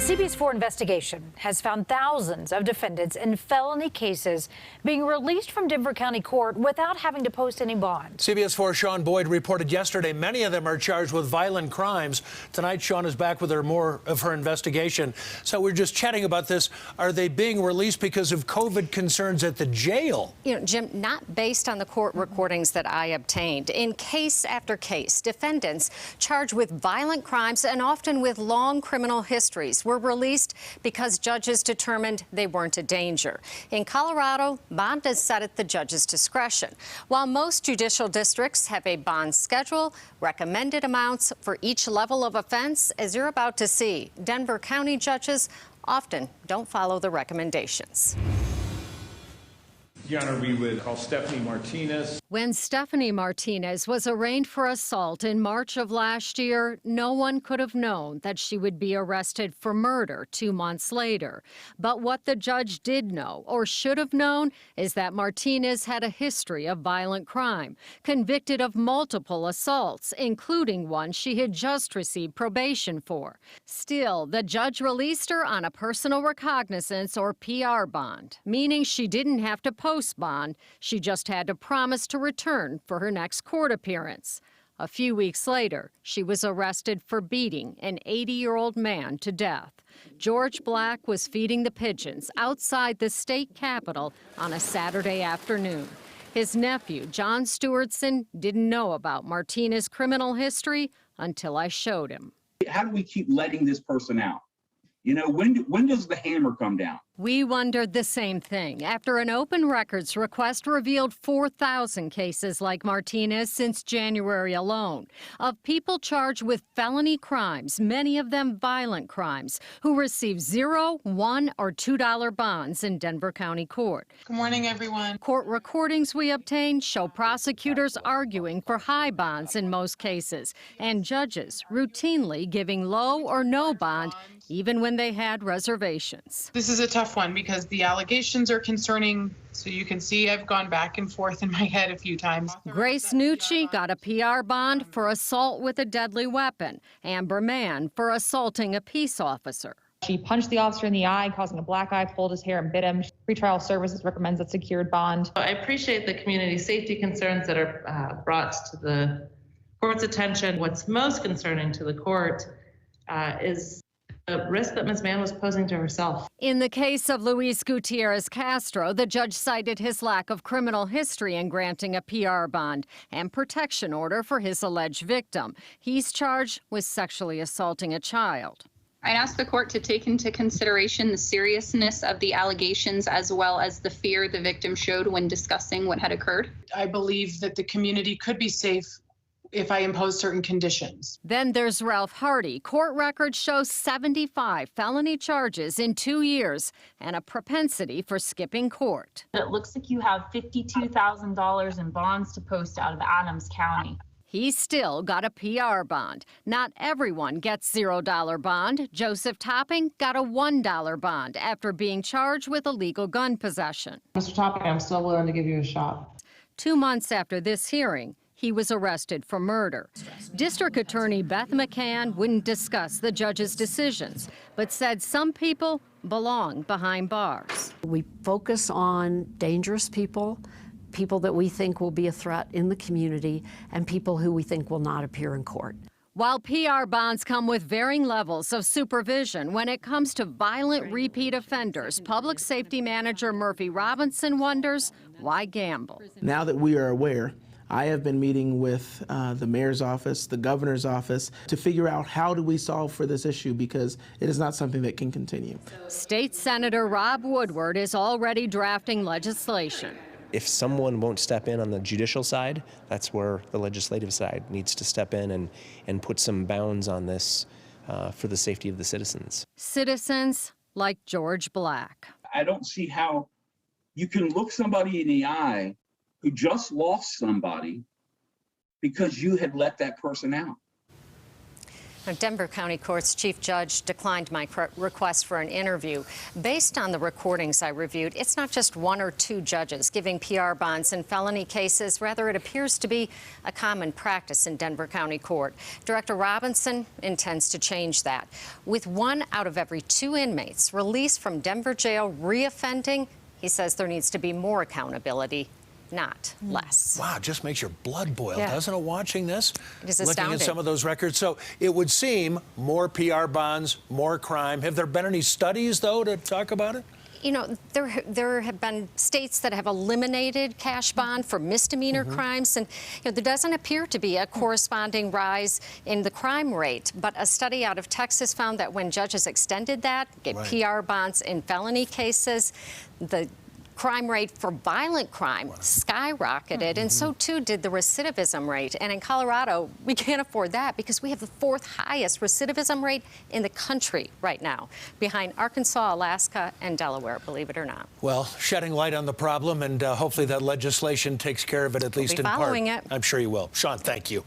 CBS4 investigation has found thousands of defendants in felony cases being released from Denver County Court without having to post any bond. CBS4 Sean Boyd reported yesterday many of them are charged with violent crimes. Tonight, Sean is back with more of her investigation. So we're just chatting about this. Are they being released because of COVID concerns at the jail? You know, Jim, not based on the court recordings that I obtained. In case after case, defendants charged with violent crimes and often with long criminal histories were released because judges determined they weren't a danger. In Colorado, bond is set at the judge's discretion. While most judicial districts have a bond schedule, recommended amounts for each level of offense, as you're about to see, Denver County judges often don't follow the recommendations. Your Honor, we would call Stephanie Martinez. When Stephanie Martinez was arraigned for assault in March of last year, no one could have known that she would be arrested for murder 2 months later. But what the judge did know, or should have known, is that Martinez had a history of violent crime, convicted of multiple assaults, including one she had just received probation for. Still, the judge released her on a personal recognizance, or PR bond, meaning she didn't have to post bond. She just had to promise to return for her next court appearance. A few weeks later, she was arrested for beating an 80-year-old man to death. George Black was feeding the pigeons outside the state capitol on a Saturday afternoon. His nephew, John Stewartson, didn't know about Martinez's criminal history until I showed him. How do we keep letting this person out? You know, when does the hammer come down? We wondered the same thing after an open records request revealed 4,000 cases like Martinez since January alone, of people charged with felony crimes, many of them violent crimes, who received $0, $1, or $2 bonds in Denver County Court. Good morning, everyone. Court recordings we obtained show prosecutors arguing for high bonds in most cases, and judges routinely giving low or no bond, even when they had reservations. This is a tough one because the allegations are concerning, so you can see I've gone back and forth in my head a few times. Grace Nucci got a PR bond for assault with a deadly weapon. Amber Mann for assaulting a peace officer. She punched the officer in the eye, causing a black eye, pulled his hair, and bit him. Pretrial Services recommends a secured bond. I appreciate the community safety concerns that are brought to the court's attention. What's most concerning to the court is the risk that Ms. Mann was posing to herself. In the case of Luis Gutierrez Castro, the judge cited his lack of criminal history in granting a PR bond and protection order for his alleged victim. He's charged with sexually assaulting a child. I'd ask the court to take into consideration the seriousness of the allegations as well as the fear the victim showed when discussing what had occurred. I believe that the community could be safe if I impose certain conditions. Then there's Ralph Hardy. Court records show 75 felony charges in 2 years and a propensity for skipping court. It looks like you have $52,000 in bonds to post out of Adams County. He still got a PR bond. Not everyone gets $0 bond. Joseph Topping got a $1 bond after being charged with illegal gun possession. Mr. Topping, I'm still willing to give you a shot. 2 months after this hearing, he was arrested for murder. District Attorney Beth McCann wouldn't discuss the judge's decisions, but said some people belong behind bars. We focus on dangerous people, people that we think will be a threat in the community, and people who we think will not appear in court. While PR bonds come with varying levels of supervision, when it comes to violent repeat offenders, Public Safety Manager Murphy Robinson wonders, why gamble? Now that we are aware, I have been meeting with the mayor's office, the governor's office, to figure out how do we solve for this issue, because it is not something that can continue. State Senator Rob Woodward is already drafting legislation. If someone won't step in on the judicial side, that's where the legislative side needs to step in and put some bounds on this for the safety of the citizens. Citizens like George Black. I don't see how you can look somebody in the eye who just lost somebody because you had let that person out. Now, Denver County Court's chief judge declined my request for an interview. Based on the recordings I reviewed, it's not just one or two judges giving PR bonds in felony cases. Rather, it appears to be a common practice in Denver County Court. Director Robinson intends to change that. With 1 out of every 2 inmates released from Denver jail reoffending, he says there needs to be more accountability, not less. Wow, it just makes your blood boil, Yeah. doesn't it, watching this? It is Looking astounding. at some of those records. So it would seem more PR bonds, more crime. Have there been any studies, though, to talk about it? You know, there have been states that have eliminated cash bond for misdemeanor crimes, and there doesn't appear to be a corresponding rise in the crime rate. But a study out of Texas found that when judges extended that, get PR bonds in felony cases, the crime rate for violent crime skyrocketed, and so too did the recidivism rate. And in Colorado, we can't afford that because we have the 4th highest recidivism rate in the country right now, behind Arkansas, Alaska, and Delaware, believe it or not. Well, shedding light on the problem, and hopefully that legislation takes care of it, at least in part. Following it. I'm sure you will. Sean, thank you.